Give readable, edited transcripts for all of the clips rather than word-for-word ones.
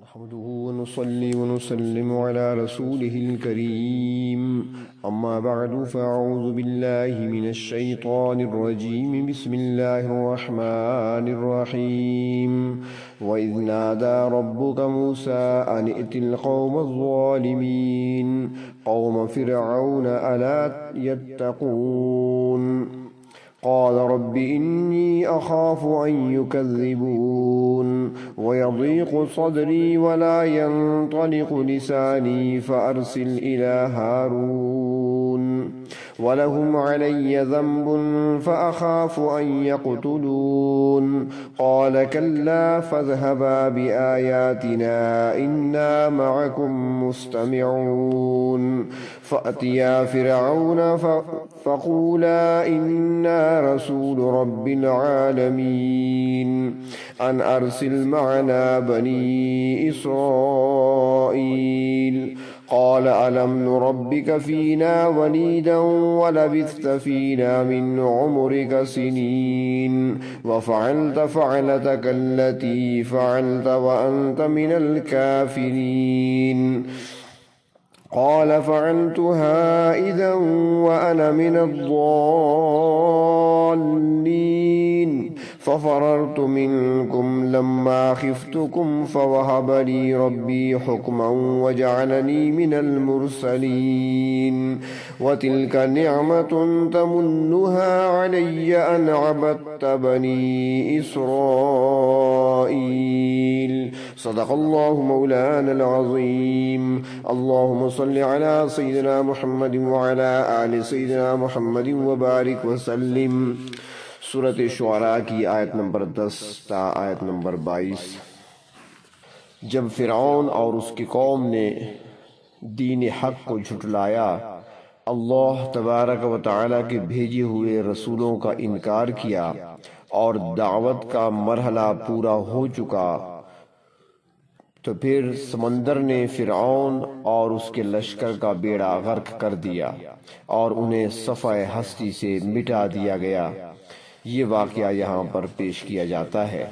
نحمده ونصلي ونسلم على رسوله الكريم أما بعد فأعوذ بالله من الشيطان الرجيم بسم الله الرحمن الرحيم وإذ نادى ربك موسى أن ائت القوم الظالمين قوم فرعون ألا يتقون قال رب إني أخاف أن يكذبون ويضيق صدري ولا ينطلق لساني فأرسل إلى هارون ولهم علي ذنب فأخاف أن يقتلون قال كلا فاذهبا بآياتنا إنا معكم مستمعون فأتيا فرعون فقولا إنا رسول رب العالمين أن أرسل معنا بني إسرائيل قال ألم نربك فينا وليدا ولبثت فينا من عمرك سنين وفعلت فعلتك التي فعلت وأنت من الكافرين قال فعلتها إذا وأنا من الضالين ففررت منكم لما خفتكم فوهب لي ربي حكما وجعلني من المرسلين وتلك نعمة تمنها علي أن عبدت بني إسرائيل صدق الله مولانا العظيم اللهم صل على سيدنا محمد وعلى آل سيدنا محمد وبارك وسلم سورۃ شعراء کی آیت نمبر 10 تا آیت نمبر 22۔ جب فرعون اور اس کی قوم نے دین حق کو جھٹلایا، اللہ تبارک و تعالیٰ کے بھیجے ہوئے رسولوں کا انکار کیا اور دعوت کا مرحلہ پورا ہو چکا، تو پھر سمندر نے فرعون اور اس کے لشکر کا بیڑا غرق کر دیا اور انہیں صفحہ ہستی سے مٹا دیا گیا۔ یہ واقعہ یہاں پر پیش کیا جاتا ہے۔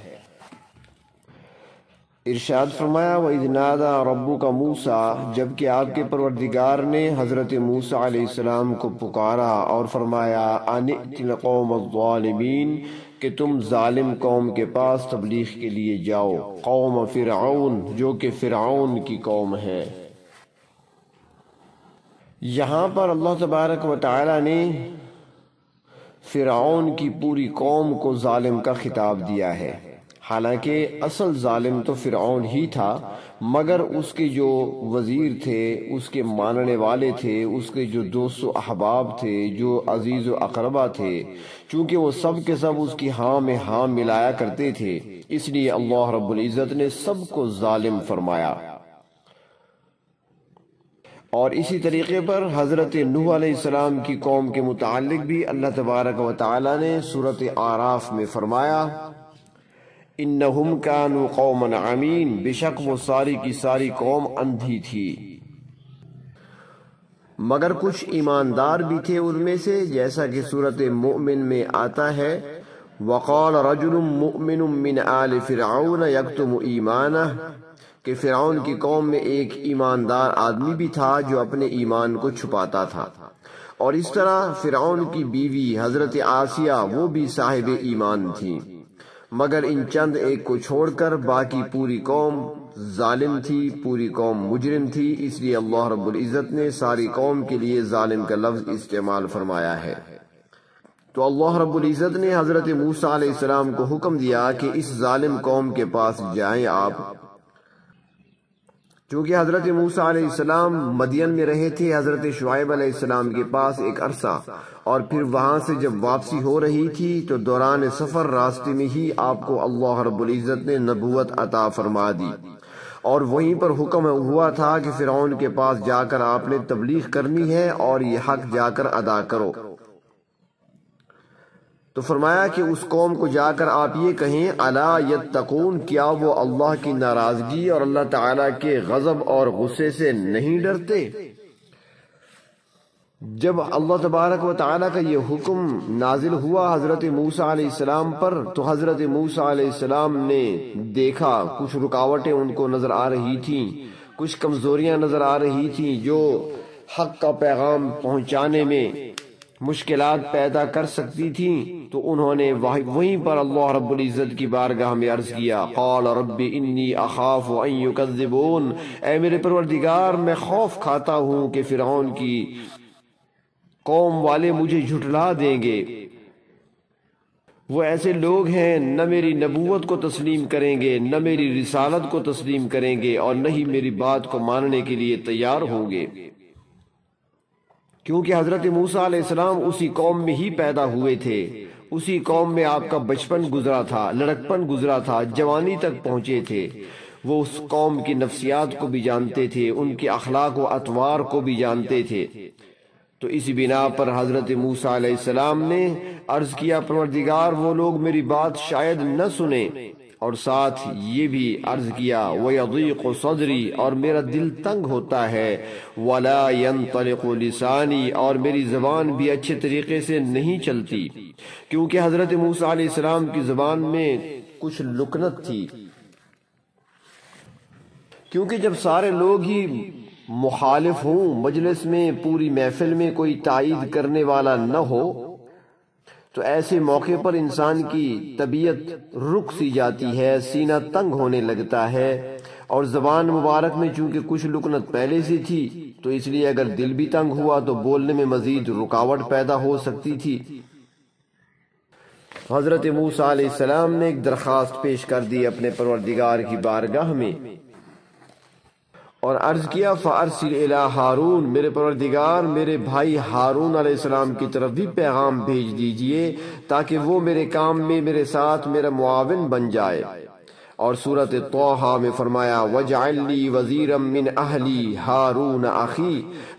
ارشاد فرمایا وَإِذْ نَادَى رَبُّكَ مُوسَىٰ، جبکہ آپ کے پروردگار نے حضرت موسیٰ علیہ السلام کو پکارا اور فرمایا أَنِ ائْتِ الْقَوْمَ الظَّالِمِينَ، کہ تم ظالم قوم کے پاس تبلیغ کے لیے جاؤ، قوم فرعون جو کہ فرعون کی قوم ہے۔ یہاں پر اللہ تبارک و تعالی نے فرعون کی پوری قوم کو ظالم کا خطاب دیا ہے، حالانکہ اصل ظالم تو فرعون ہی تھا، مگر اس کے جو وزیر تھے، اس کے ماننے والے تھے، اس کے جو دوست و احباب تھے، جو عزیز و اقربا تھے، چونکہ وہ سب کے سب اس کی ہاں میں ہاں ملایا کرتے تھے، اس لیے اللہ رب العزت نے سب کو ظالم فرمایا۔ اور اسی طریقے پر حضرت نوح علیہ السلام کی قوم کے متعلق بھی اللہ تبارک و تعالی نے سورۃ اعراف میں فرمایا انہم کانوا قوما عمین، بے شک وہ ساری کی ساری قوم اندھی تھی، مگر کچھ ایماندار بھی تھے ان میں سے، جیسا کہ سورۃ مؤمن میں آتا ہے وقال رجل مؤمن من آل فرعون یکتم ایمانہ، کہ فرعون کی قوم میں ایک ایماندار آدمی بھی تھا جو اپنے ایمان کو چھپاتا تھا، اور اس طرح فرعون کی بیوی حضرت آسیہ وہ بھی صاحب ایمان تھی، مگر ان چند ایک کو چھوڑ کر باقی پوری قوم ظالم تھی، پوری قوم مجرم تھی، اس لیے اللہ رب العزت نے ساری قوم کے لیے ظالم کا لفظ استعمال فرمایا ہے۔ تو اللہ رب العزت نے حضرت موسیٰ علیہ السلام کو حکم دیا کہ اس ظالم قوم کے پاس جائیں آپ، چونکہ حضرت موسیٰ علیہ السلام مدین میں رہے تھے حضرت شعیب علیہ السلام کے پاس ایک عرصہ، اور پھر وہاں سے جب واپسی ہو رہی تھی تو دوران سفر راستے میں ہی آپ کو اللہ رب العزت نے نبوت عطا فرما دی، اور وہیں پر حکم ہوا تھا کہ فرعون کے پاس جا کر آپ نے تبلیغ کرنی ہے اور یہ حق جا کر ادا کرو۔ تو فرمایا کہ اس قوم کو جا کر آپ یہ کہیں الا یتقون، کیا وہ اللہ کی ناراضگی اور اللہ تعالیٰ کے غضب اور غصے سے نہیں ڈرتے؟ جب اللہ تبارک و تعالیٰ کا یہ حکم نازل ہوا حضرت موسیٰ علیہ السلام پر، تو حضرت موسیٰ علیہ السلام نے دیکھا کچھ رکاوٹیں ان کو نظر آ رہی تھیں، کچھ کمزوریاں نظر آ رہی تھیں جو حق کا پیغام پہنچانے میں مشکلات پیدا کر سکتی تھیں، تو انہوں نے وہیں پر اللہ رب العزت کی بارگاہ میں عرض کیا، قال رب انی اخاف ان یکذبون، اے میرے پروردگار میں خوف کھاتا ہوں کہ فرعون کی قوم والے مجھے جھٹلا دیں گے، وہ ایسے لوگ ہیں نہ میری نبوت کو تسلیم کریں گے، نہ میری رسالت کو تسلیم کریں گے، اور نہ ہی میری بات کو ماننے کے لیے تیار ہوں گے، کیونکہ حضرت موسیٰ علیہ السلام اسی قوم میں ہی پیدا ہوئے تھے، اسی قوم میں آپ کا بچپن گزرا تھا، لڑکپن گزرا تھا، جوانی تک پہنچے تھے، وہ اس قوم کی نفسیات کو بھی جانتے تھے، ان کے اخلاق و اطوار کو بھی جانتے تھے۔ تو اسی بنا پر حضرت موسیٰ علیہ السلام نے عرض کیا، پروردگار وہ لوگ میری بات شاید نہ سنیں، اور ساتھ یہ بھی عرض کیا وَيَضِيقُ صَدْرِي، اور میرا دل تنگ ہوتا ہے، وَلَا يَنطَلِقُ لِسَانِي، اور میری زبان بھی اچھے طریقے سے نہیں چلتی، کیونکہ حضرت موسیٰ علیہ السلام کی زبان میں کچھ لکنت تھی، کیونکہ جب سارے لوگ ہی مخالف ہوں، مجلس میں پوری محفل میں کوئی تائید کرنے والا نہ ہو، تو ایسے موقع پر انسان کی طبیعت رک سی جاتی ہے، سینہ تنگ ہونے لگتا ہے، اور زبان مبارک میں چونکہ کچھ لکنت پہلے سے تھی، تو اس لیے اگر دل بھی تنگ ہوا تو بولنے میں مزید رکاوٹ پیدا ہو سکتی تھی۔ حضرت موسیٰ علیہ السلام نے ایک درخواست پیش کر دی اپنے پروردگار کی بارگاہ میں، اور عرض کیا فَأَرْسِلْ إِلَىٰ ہارون، میرے پروردگار میرے بھائی ہارون علیہ السلام کی طرف بھی پیغام بھیج دیجئے تاکہ وہ میرے کام میں میرے ساتھ میرا معاون بن جائے۔ اور سورۃ طٰہٰ میں فرمایا وَاجْعَل لِّي وَزِيرًا مِّنْ أَهْلِي هَارُونَ أَخِي،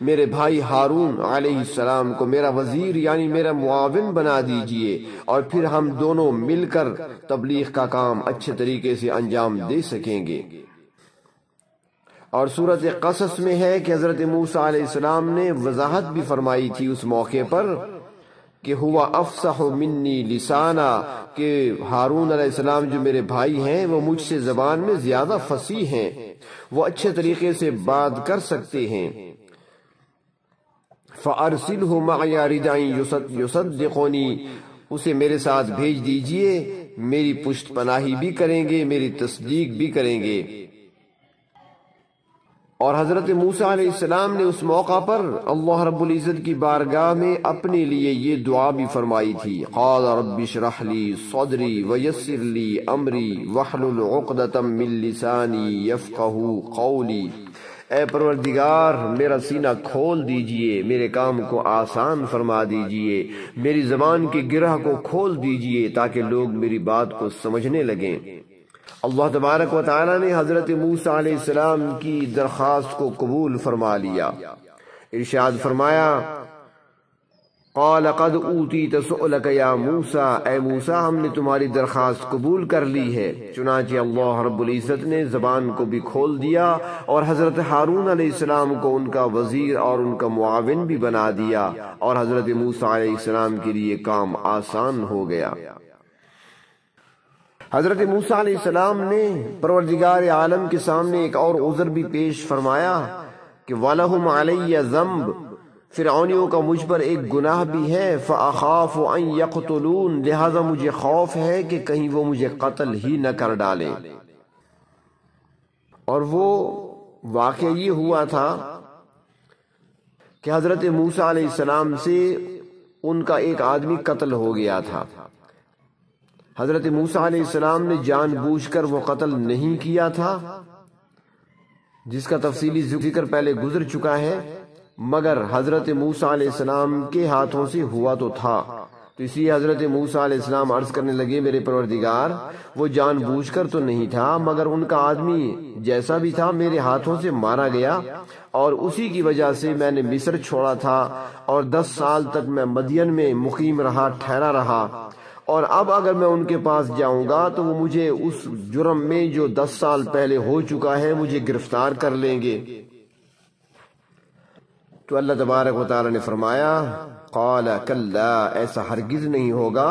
میرے بھائی ہارون علیہ السلام کو میرا وزیر یعنی میرا معاون بنا دیجئے، اور پھر ہم دونوں مل کر تبلیغ کا کام اچھے طریقے سے انجام دے سکیں گے۔ اور سورۃ قصص میں ہے کہ حضرت موسیٰ علیہ السلام نے وضاحت بھی فرمائی تھی اس موقع پر کہ ہوا افصح منی لسانا، کہ ہارون علیہ السلام جو میرے بھائی ہیں وہ مجھ سے زبان میں زیادہ فصیح ہیں، وہ اچھے طریقے سے بات کر سکتے ہیں۔ فَأَرْسِلْهُ مَعِيَ رِدْءً يُصَدِّقُنِي، اسے میرے ساتھ بھیج دیجئے، میری پشت پناہی بھی کریں گے، میری تصدیق بھی کریں گے۔ اور حضرت موسیٰ علیہ السلام نے اس موقع پر اللہ رب العزت کی بارگاہ میں اپنے لیے یہ دعا بھی فرمائی تھی، قال رب اشرح لی صدری ویسر لی امری واحلل عقدۃ من لسانی یفقہوا قولی، اے پروردگار میرا سینہ کھول دیجئے، میرے کام کو آسان فرما دیجئے، میری زبان کی گرہ کو کھول دیجئے تاکہ لوگ میری بات کو سمجھنے لگیں۔ اللہ تبارک و تعالی نے حضرت موسیٰ علیہ السلام کی درخواست کو قبول فرما لیا۔ ارشاد فرمایا قال قد اوتیت سؤلک یا موسیٰ، اے موسیٰ ہم نے تمہاری درخواست قبول کر لی ہے۔ چنانچہ اللہ رب العزت نے زبان کو بھی کھول دیا اور حضرت ہارون علیہ السلام کو ان کا وزیر اور ان کا معاون بھی بنا دیا، اور حضرت موسیٰ علیہ السلام کے لیے کام آسان ہو گیا۔ حضرت موسیٰ علیہ السلام نے پروردگار عالم کے سامنے ایک اور عذر بھی پیش فرمایا کہ وَلَهُمْ عَلَيَّ ذَنْبٌ، فرعونیوں کا مجھ پر ایک گناہ بھی ہے، فَأَخَافُ أَن يَقْتُلُونَ، لہذا مجھے خوف ہے کہ کہیں وہ مجھے قتل ہی نہ کر ڈالیں۔ اور وہ واقعہ یہ ہوا تھا کہ حضرت موسیٰ علیہ السلام سے ان کا ایک آدمی قتل ہو گیا تھا۔ حضرت موسیٰ علیہ السلام نے جان بوجھ کر وہ قتل نہیں کیا تھا، جس کا تفصیلی ذکر پہلے گزر چکا ہے، مگر حضرت موسیٰ علیہ السلام کے ہاتھوں سے ہوا تو تھا۔ تو اسی حضرت موسیٰ علیہ السلام عرض کرنے لگے میرے پروردگار وہ جان بوجھ کر تو نہیں تھا، مگر ان کا آدمی جیسا بھی تھا میرے ہاتھوں سے مارا گیا، اور اسی کی وجہ سے میں نے مصر چھوڑا تھا، اور 10 سال تک میں مدین میں مقیم رہا، ٹھہرا رہا، اور اب اگر میں ان کے پاس جاؤں گا تو وہ مجھے اس جرم میں جو 10 سال پہلے ہو چکا ہے مجھے گرفتار کر لیں گے۔ تو اللہ تبارک و تعالی نے فرمایا قال کلا، ایسا ہرگز نہیں ہوگا،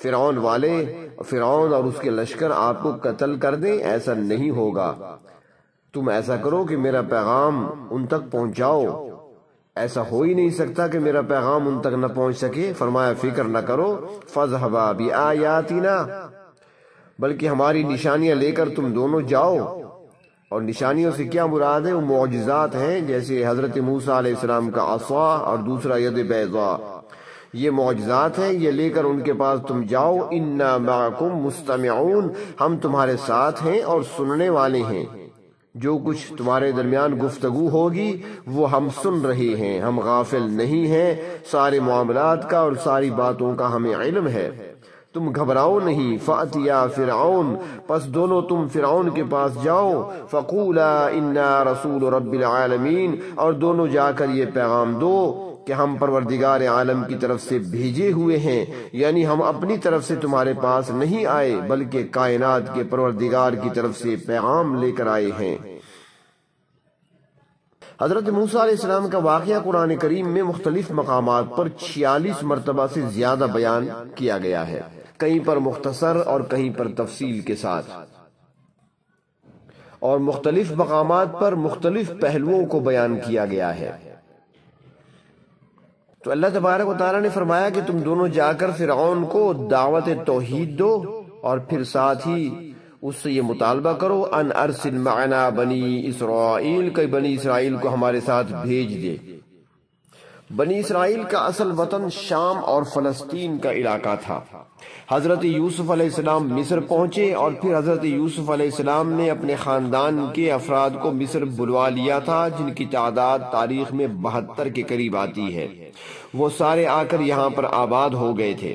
فرعون اور اس کے لشکر آپ کو قتل کر دیں، ایسا نہیں ہوگا۔ تم ایسا کرو کہ میرا پیغام ان تک پہنچاؤ، ایسا ہو ہی نہیں سکتا کہ میرا پیغام ان تک نہ پہنچ سکے۔ فرمایا فکر نہ کرو، فاذهبا بآیاتنا، بلکہ ہماری نشانیاں لے کر تم دونوں جاؤ۔ اور نشانیوں سے کیا مراد ہے؟ وہ معجزات ہیں، جیسے حضرت موسیٰ علیہ السلام کا عصا اور دوسرا ید بیضاء، یہ معجزات ہیں، یہ لے کر ان کے پاس تم جاؤ۔ انا معکم مستمعون، ہم تمہارے ساتھ ہیں اور سننے والے ہیں، جو کچھ تمہارے درمیان گفتگو ہوگی وہ ہم سن رہے ہیں، ہم غافل نہیں ہیں، سارے معاملات کا اور ساری باتوں کا ہمیں علم ہے، تم گھبراؤ نہیں۔ فَأْتِيَا فِرْعَوْنَ، پس دونوں تم فرعون کے پاس جاؤ، فَقُولَا إِنَّا رَسُولُ رَبِّ الْعَالَمِينَ، اور دونوں جا کر یہ پیغام دو کہ ہم پروردگار عالم کی طرف سے بھیجے ہوئے ہیں، یعنی ہم اپنی طرف سے تمہارے پاس نہیں آئے بلکہ کائنات کے پروردگار کی طرف سے پیغام لے کر آئے ہیں۔ حضرت موسیٰ علیہ السلام کا واقعہ قرآن کریم میں مختلف مقامات پر 46 مرتبہ سے زیادہ بیان کیا گیا ہے، کہیں پر مختصر اور کہیں پر تفصیل کے ساتھ، اور مختلف مقامات پر مختلف پہلوؤں کو بیان کیا گیا ہے۔ تو اللہ تبارک و تعالیٰ نے فرمایا کہ تم دونوں جا کر فرعون کو دعوت توحید دو، اور پھر ساتھ ہی اس سے یہ مطالبہ کرو ان ارسل معنا بنی اسرائیل، کہ بنی اسرائیل کو ہمارے ساتھ بھیج دے۔ بنی اسرائیل کا اصل وطن شام اور فلسطین کا علاقہ تھا۔ حضرت یوسف علیہ السلام مصر پہنچے، اور پھر حضرت یوسف علیہ السلام نے اپنے خاندان کے افراد کو مصر بلوا لیا تھا، جن کی تعداد تاریخ میں 72 کے قریب آتی ہے۔ وہ سارے آ کر یہاں پر آباد ہو گئے تھے۔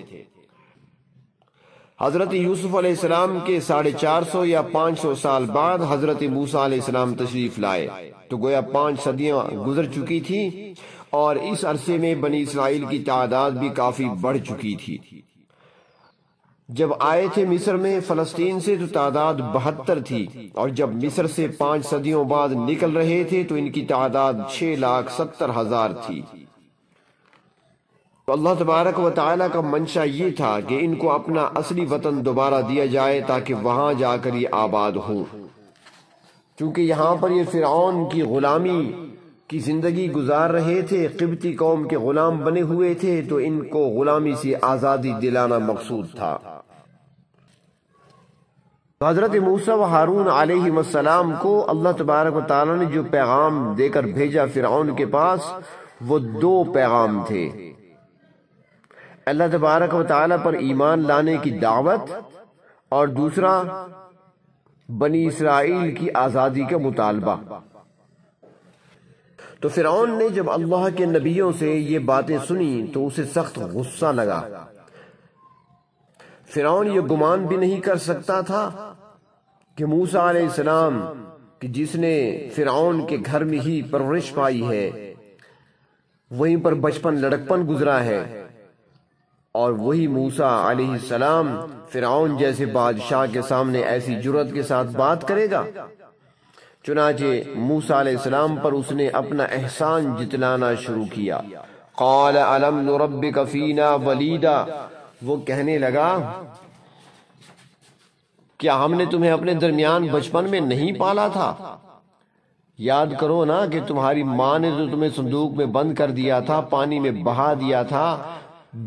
حضرت یوسف علیہ السلام کے 450 یا 500 سال بعد حضرت موسیٰ علیہ السلام تشریف لائے، تو گویا 5 صدیاں گزر چکی تھی، اور اس عرصے میں بنی اسرائیل کی تعداد بھی کافی بڑھ چکی تھی۔ جب آئے تھے مصر میں فلسطین سے تو تعداد 72 تھی، اور جب مصر سے 5 صدیوں بعد نکل رہے تھے تو ان کی تعداد 6,70,000 تھی۔ تو اللہ تبارک و تعالیٰ کا منشا یہ تھا کہ ان کو اپنا اصلی وطن دوبارہ دیا جائے تاکہ وہاں جا کر یہ آباد ہوں، چونکہ یہاں پر یہ فرعون کی غلامی کی زندگی گزار رہے تھے، قبطی قوم کے غلام بنے ہوئے تھے، تو ان کو غلامی سے آزادی دلانا مقصود تھا۔ تو حضرت موسیٰ و ہارون علیہ السلام کو اللہ تبارک و تعالیٰ نے جو پیغام دے کر بھیجا فرعون کے پاس، وہ 2 پیغام تھے۔ اللہ تبارک و تعالیٰ پر ایمان لانے کی دعوت، اور دوسرا بنی اسرائیل کی آزادی کا مطالبہ۔ تو فرعون نے جب اللہ کے نبیوں سے یہ باتیں سنی تو اسے سخت غصہ لگا۔ فرعون یہ گمان بھی نہیں کر سکتا تھا کہ موسیٰ علیہ السلام کہ جس نے فرعون کے گھر میں ہی پرورش پائی ہے، وہیں پر بچپن لڑکپن گزرا ہے، اور وہی موسیٰ علیہ السلام فرعون جیسے بادشاہ کے سامنے ایسی جرأت کے ساتھ بات کرے گا۔ چنانچہ موسیٰ علیہ السلام پر اس نے اپنا احسان جتلانا شروع کیا۔ قال الم نربک فینا ولیدا، وہ کہنے لگا کیا ہم نے تمہیں اپنے درمیان بچپن میں نہیں پالا تھا؟ یاد کرو نا کہ تمہاری ماں نے تو تمہیں صندوق میں بند کر دیا تھا، پانی میں بہا دیا تھا۔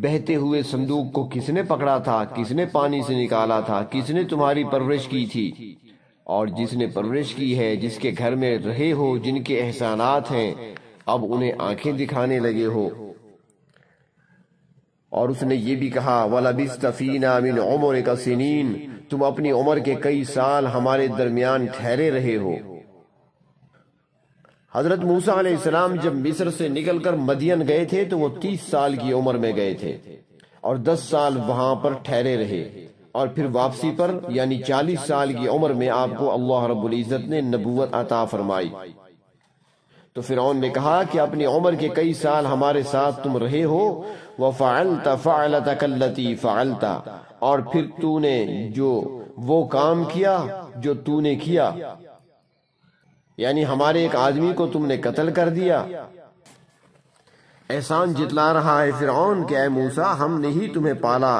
بہتے ہوئے صندوق کو کس نے پکڑا تھا؟ کس نے پانی سے نکالا تھا؟ کس نے تمہاری پرورش کی تھی؟ اور جس نے پرورش کی ہے، جس کے گھر میں رہے ہو، جن کے احسانات ہیں، اب انہیں آنکھیں دکھانے لگے ہو۔ اور اس نے یہ بھی کہا وَلَبِثْتَ فِينَا مِنْ عُمُرِكَ سِنِينَ، تم اپنی عمر کے کئی سال ہمارے درمیان ٹھہرے رہے ہو۔ حضرت موسیٰ علیہ السلام جب مصر سے نکل کر مدین گئے تھے تو وہ 30 سال کی عمر میں گئے تھے، اور 10 سال وہاں پر ٹھہرے رہے، اور پھر واپسی پر یعنی 40 سال کی عمر میں آپ کو اللہ رب العزت نے نبوت عطا فرمائی۔ تو فرعون نے کہا کہ اپنی عمر کے کئی سال ہمارے ساتھ تم رہے ہو، وَفَعَلْتَ فَعْلَتَكَ الَّتِي فَعَلْتَ، اور پھر تو نے جو وہ کام کیا جو تو نے کیا، یعنی ہمارے ایک آدمی کو تم نے قتل کر دیا۔ احسان جتلا رہا ہے فرعون کہ اے موسیٰ ہم نے ہی تمہیں پالا،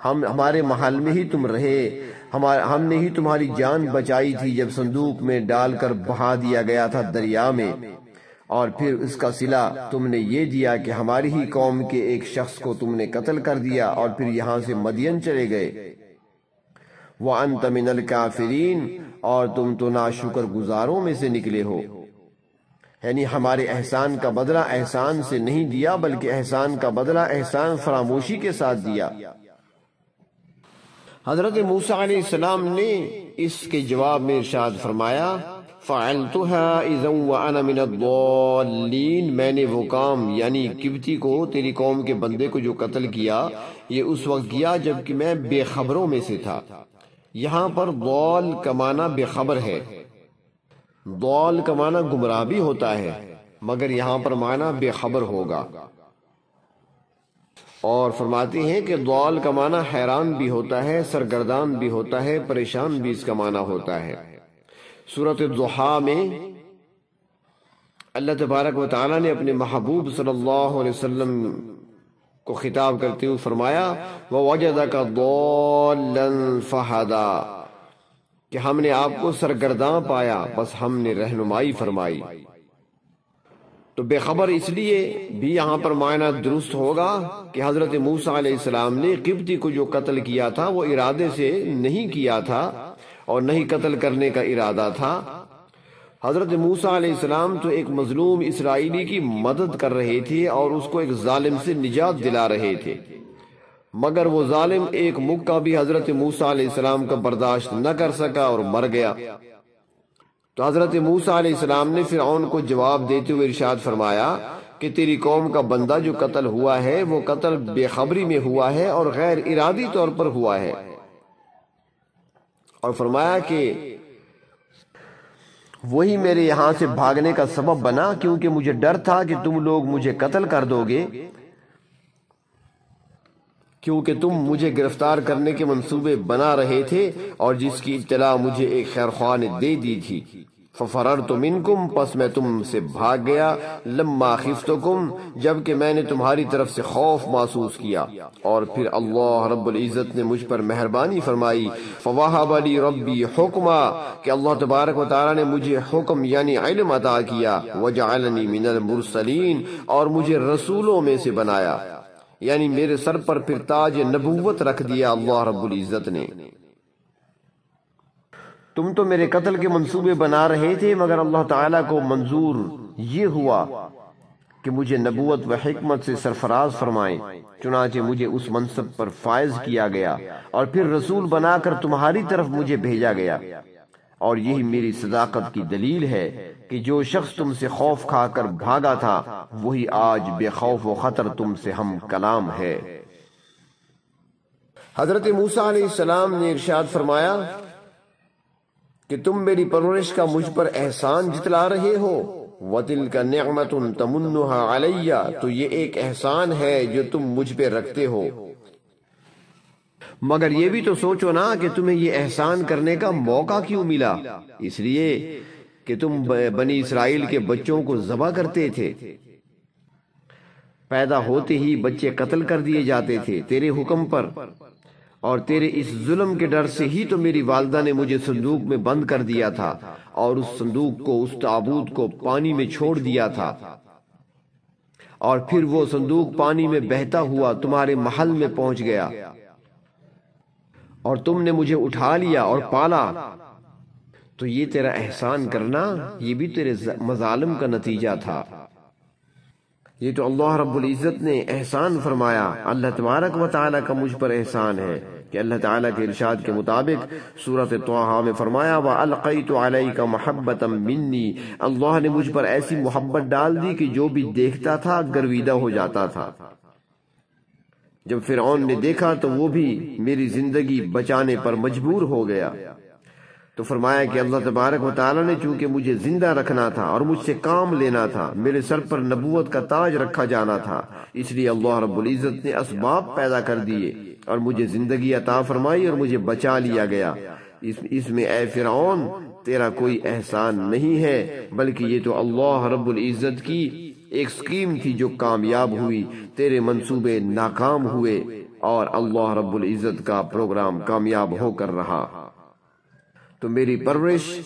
ہمارے محل میں ہی تم رہے، ہم نے ہی تمہاری جان بچائی تھی جب صندوق میں ڈال کر بہا دیا گیا تھا دریا میں، اور پھر اس کا صلہ تم نے یہ دیا کہ ہماری ہی قوم کے ایک شخص کو تم نے قتل کر دیا اور پھر یہاں سے مدین چلے گئے۔ وَأَنْتَ مِنَ الْكَافِرِينَ، اور تم تو ناشکر گزاروں میں سے نکلے ہو۔ یعنی ہمارے احسان کا بدلہ احسان سے نہیں دیا، بلکہ احسان کا بدلہ احسان فراموشی کے ساتھ دیا۔ حضرت موسیٰ علیہ السلام نے اس کے جواب میں ارشاد فرمایا فَعَلْتُهَا إِذًا وَأَنَا مِنَ الضَّالِّينَ، میں نے وہ کام یعنی قبطی کو، تیری قوم کے بندے کو جو قتل کیا، یہ اس وقت کیا جبکہ میں بے خبروں میں سے تھا۔ یہاں پر ضال کا معنی بے خبر ہے، ضال کا معنی گمراہ بھی ہوتا ہے، مگر یہاں پر معنی بے خبر ہوگا۔ اور فرماتے ہیں کہ ضال کا معنی حیران بھی ہوتا ہے، سرگردان بھی ہوتا ہے، پریشان بھی اس کا معنی ہوتا ہے۔ سورۃ الضحیٰ میں اللہ تبارک و تعالیٰ نے اپنے محبوب صلی اللہ علیہ وسلم کو خطاب کرتے ہوئے فرمایا وَوَجَدَكَ ضَالًّا فَهَدَىٰ، کہ ہم نے آپ کو سرگرداں پایا بس ہم نے رہنمائی فرمائی۔ تو بے خبر اس لیے بھی یہاں پر معنی درست ہوگا کہ حضرت موسیٰ علیہ السلام نے قبطی کو جو قتل کیا تھا وہ ارادے سے نہیں کیا تھا اور نہیں قتل کرنے کا ارادہ تھا۔ حضرت موسیٰ علیہ السلام تو ایک مظلوم اسرائیلی کی مدد کر رہے تھے اور اس کو ایک ظالم سے نجات دلا رہے تھے، مگر وہ ظالم ایک مکہ بھی حضرت موسیٰ علیہ السلام کا برداشت نہ کر سکا اور مر گیا۔ تو حضرت موسیٰ علیہ السلام نے فرعون کو جواب دیتے ہوئے ارشاد فرمایا کہ تیری قوم کا بندہ جو قتل ہوا ہے وہ قتل بے خبری میں ہوا ہے اور غیر ارادی طور پر ہوا ہے، اور فرمایا کہ وہی میرے یہاں سے بھاگنے کا سبب بنا، کیونکہ مجھے ڈر تھا کہ تم لوگ مجھے قتل کر دو گے، کیونکہ تم مجھے گرفتار کرنے کے منصوبے بنا رہے تھے اور جس کی اطلاع مجھے ایک خیرخواہ نے دے دی تھی۔ فَفَرَرْتُ مِنْكُمْ، پس میں تم سے بھاگ گیا، لَمَّا خِفْتُكُمْ، جبکہ میں نے تمہاری طرف سے خوف محسوس کیا، اور پھر اللہ رب العزت نے مجھ پر مہربانی فرمائی۔ فَوَهَبَ لِي رَبِّي حُکْمًا، کہ اللہ تبارک و تعالیٰ نے مجھے حکم یعنی علم عطا کیا، وَجَعَلَنِي مِنَ الْمُرْسَلِينَ، اور مجھے رسولوں میں سے بنایا، یعنی میرے سر پر پھر تاج نبوت رکھ دیا اللہ رب العزت نے۔ تم تو میرے قتل کے منصوبے بنا رہے تھے، مگر اللہ تعالیٰ کو منظور یہ ہوا کہ مجھے نبوت و حکمت سے سرفراز فرمائیں، چنانچہ مجھے اس منصب پر فائز کیا گیا اور پھر رسول بنا کر تمہاری طرف مجھے بھیجا گیا۔ اور یہی میری صداقت کی دلیل ہے کہ جو شخص تم سے خوف کھا کر بھاگا تھا وہی آج بے خوف و خطر تم سے ہم کلام ہے۔ حضرت موسیٰ علیہ السلام نے ارشاد فرمایا کہ تم میری پرورش کا مجھ پر احسان جتلا رہے ہو، وَتِلْكَ نِعْمَةٌ تَمُنُّهَا عَلَيَّ، تو یہ ایک احسان ہے جو تم مجھ پہ رکھتے ہو، مگر یہ بھی تو سوچو نا کہ تمہیں یہ احسان کرنے کا موقع کیوں ملا؟ اس لیے کہ تم بنی اسرائیل کے بچوں کو ذبح کرتے تھے، پیدا ہوتے ہی بچے قتل کر دیے جاتے تھے تیرے حکم پر، اور تیرے اس ظلم کے ڈر سے ہی تو میری والدہ نے مجھے صندوق میں بند کر دیا تھا اور اس صندوق کو، اس تابوت کو پانی میں چھوڑ دیا تھا، اور پھر وہ صندوق پانی میں بہتا ہوا تمہارے محل میں پہنچ گیا اور تم نے مجھے اٹھا لیا اور پالا۔ تو یہ تیرا احسان کرنا یہ بھی تیرے مظالم کا نتیجہ تھا۔ یہ تو اللہ رب العزت نے احسان فرمایا، اللہ تبارک و تعالیٰ کا مجھ پر احسان ہے کہ اللہ تعالیٰ کے ارشاد کے مطابق سورۃ طٰہٰ میں فرمایا وَأَلْقَيْتُ عَلَيْكَ مَحَبَّةً مِّنِّي، اللہ نے مجھ پر ایسی محبت ڈال دی کہ جو بھی دیکھتا تھا گرویدہ ہو جاتا تھا۔ جب فرعون نے دیکھا تو وہ بھی میری زندگی بچانے پر مجبور ہو گیا۔ تو فرمایا کہ اللہ تبارک و تعالیٰ نے چونکہ مجھے زندہ رکھنا تھا اور مجھ سے کام لینا تھا، میرے سر پر نبوت کا تاج رکھا جانا تھا، اس لیے اللہ رب العزت نے اسباب پیدا کر دیے اور مجھے زندگی عطا فرمائی اور مجھے بچا لیا گیا۔ اس میں اے فرعون تیرا کوئی احسان نہیں ہے، بلکہ یہ تو اللہ رب العزت کی ایک سکیم تھی جو کامیاب ہوئی، تیرے منصوبے ناکام ہوئے، اور اللہ رب العزت کا پروگرام کامیاب ہو کر رہا۔ تو میری پرورش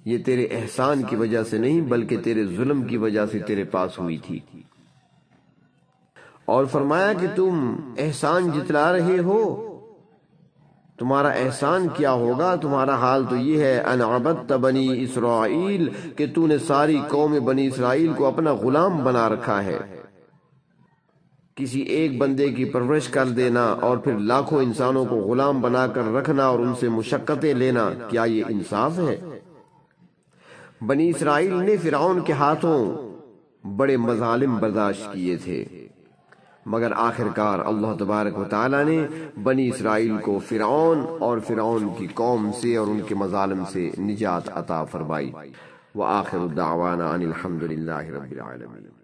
یہ تیرے احسان کی وجہ سے نہیں بلکہ تیرے ظلم کی وجہ سے تیرے پاس ہوئی تھی۔ اور فرمایا کہ تم احسان جتلا رہے ہو، تمہارا احسان کیا ہوگا؟ تمہارا حال تو یہ ہے ان عبدت بنی اسرائیل، کہ تو نے ساری قوم بنی اسرائیل کو اپنا غلام بنا رکھا ہے۔ کسی ایک بندے کی پرورش کر دینا اور پھر لاکھوں انسانوں کو غلام بنا کر رکھنا اور ان سے مشقتیں لینا، کیا یہ انصاف ہے؟ بنی اسرائیل نے فرعون کے ہاتھوں بڑے مظالم برداشت کیے تھے، مگر آخرکار اللہ تبارک و تعالی نے بنی اسرائیل کو فرعون اور فرعون کی قوم سے اور ان کے مظالم سے نجات عطا فرمائی۔ وآخر دعوانا ان الحمد للہ رب العالمین۔